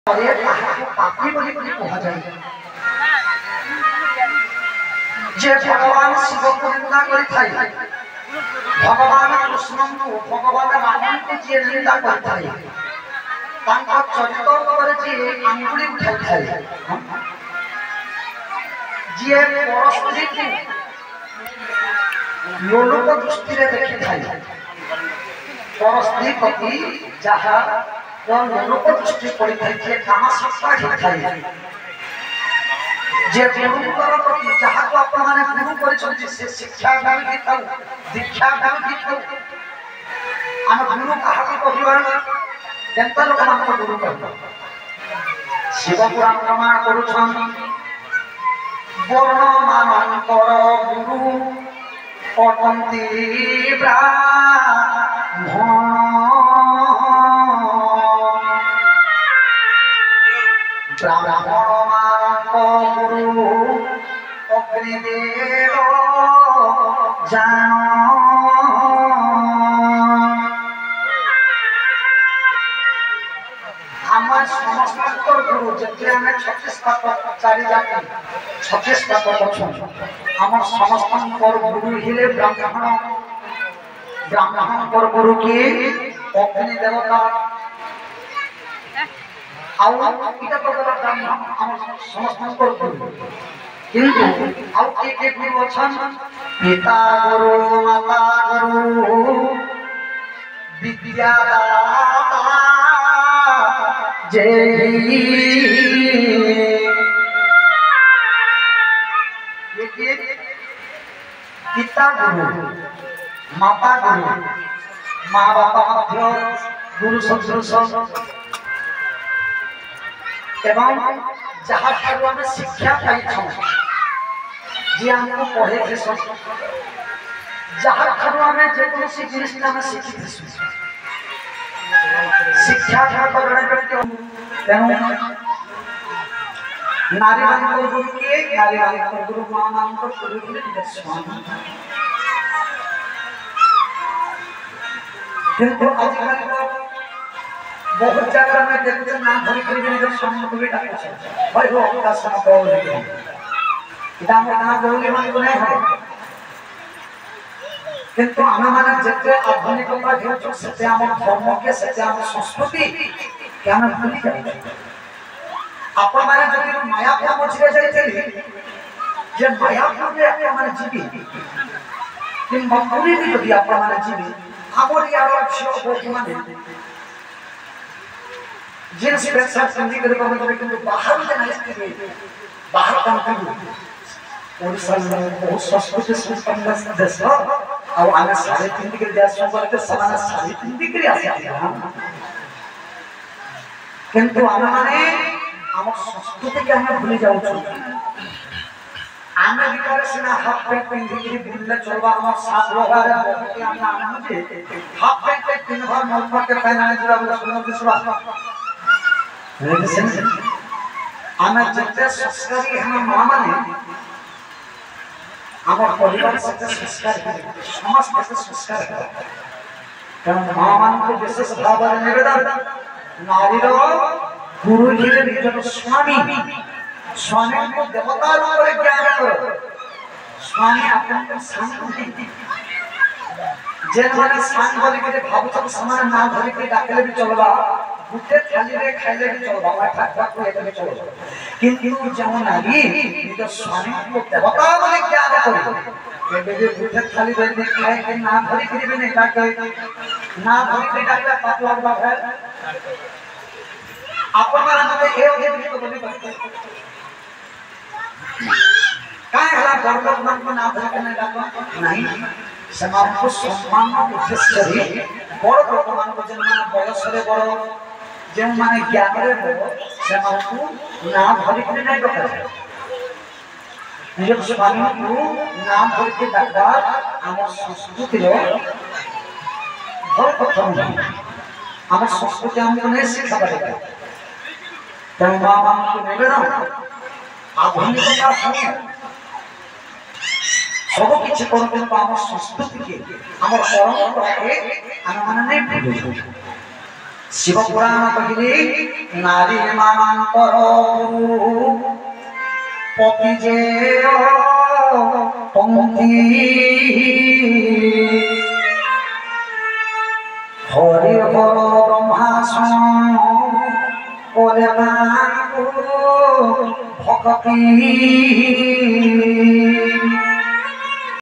अरे पापी बोली कहा जाए जे भगवान शिव को निंदा करी थाई भगवान कृष्ण को भगवान राम को जे निंदा करी थाई तांका चरित्र पर जे अंगुली उठाई थाई जे परस्त्री को लोलुप दृष्टि रे देखि थाई परस्त्री प्रति जहा लोलुप दृष्टि पड़ी थाई जे कामा सत्ता ही थाई जे गुरुकर प्रति जहा को अपन माने गुरु परिचय से शिक्षा दान की थाउ दीक्षा दान की थाउ हम गुरु कहा को कहिबा जनता लोक मान को गुरु कहबो शिव पुराण प्रमाण करूछन वर्ण मानकर गुरु अटंती ब्राह्मण गुरु अग्निदेव जान आम समस्त गुरु जति आम 36 पाप चारि जाति 36 पाप अच्छा आम समस्त गुरु हिले ब्राह्मण ब्राह्मण गुरु की अग्नि देवता आउ इटा प्रकार ब्राह्मण हम समस्त गुरु किंतु आउ के गुरु अछन पिता गुरु माता गुरु विद्यादाता जय पिता गुरु माता गुरु माँ बापा मध्य गुरु सदृश एवं जहाँ ठारू आम शिक्षा पाई जी आमको पढ़े थे जहाँ ठारू आम जेकोसी जिनिस आम शिखी शिक्षा नारी मान गुरु किए नारी मान गुरु माँ मान गुरु स्वामी किंतु आजकल बहुत जगह में देखते ना धरी धरी जब स्वामी को भी डाका है भाई वो आपका समय बोल रही है इतना ना बोलने वाले को नहीं है किंतु हमें माने जैसे आधुनिकता जो सत्याम धर्म के सत्याम संस्कृति क्या हम भूल जाते अपन माने जो मायापुर मुझे जाइए जे मायापुर में अपन माने जीवी कि मकुरी भी यदि अपन माने जीवी आमोर यार अच्छे बहुत माने जिन स्पेशल संधि करे मतलब कि बाहर जाना इसके बाहर काम कर ओडिशा में बहुत संस्कृति संपन्न देश और आगे सारे तीन के देश पर के समान सारे तीन के आसे किंतु आमे माने हम संस्कृति के हम भूल जाउ छु आमे बिचारे सिना हाफ पैंट पिंधी के बुल्ले चलवा हम साथ लोगारे बहुत हम आने हाफ पैंट दिन भर मौका के पहनाने जरा सुनो विश्वास आमे जते संस्कारी हम मामा ने आम परिवार से संस्कार समस्त संस्कार कारण मामा को विशेष भाव निवेदन नारी गुरु जी निजर स्वामी स्वामी को देवता रूप ज्ञान करो स्वामी अपन शांति जे माने शांत बोली के भाव सब समान ना धरि के डाकले भी चलबा गुटे थाली रे खाइले भी चलबा वा ठाक ठाक को भी चलबा किंतु जमन नारी निज स्वामी को देवता बोली ज्ञान करो केबे जे गुटे थाली रे खाए के ना धरि के भी नहीं डाके ना धरि के डाके पाप लगबा है अपन माने तो ए ओदे भी तो बोली बात काय हला घर लोग मन को ना धरि के नहीं डाको नहीं समाज को सम्मान उद्देश्य रे बड़ लोक मान को जन माने बयस रे बड़ जे माने ज्ञान रे बड़ समाज को ना धरि के नहीं डाको निज स्वामी को ना धरि के डाकबा हम संस्कृति रो बड़ प्रथम हम संस्कृति हमको नहीं सिखा पड़ेगा तेणु माँ बाप को निवेदन आधुनिकता सुनिए सब किछि करते आम संस्कृति के आम परंपरा के आम माने नहीं भूल শিবপুরাণ কহিলে নারী মানন্তর পতি যে পঙ্ক্তি হরি পর ব্রহ্মাসন বলে ভক্তি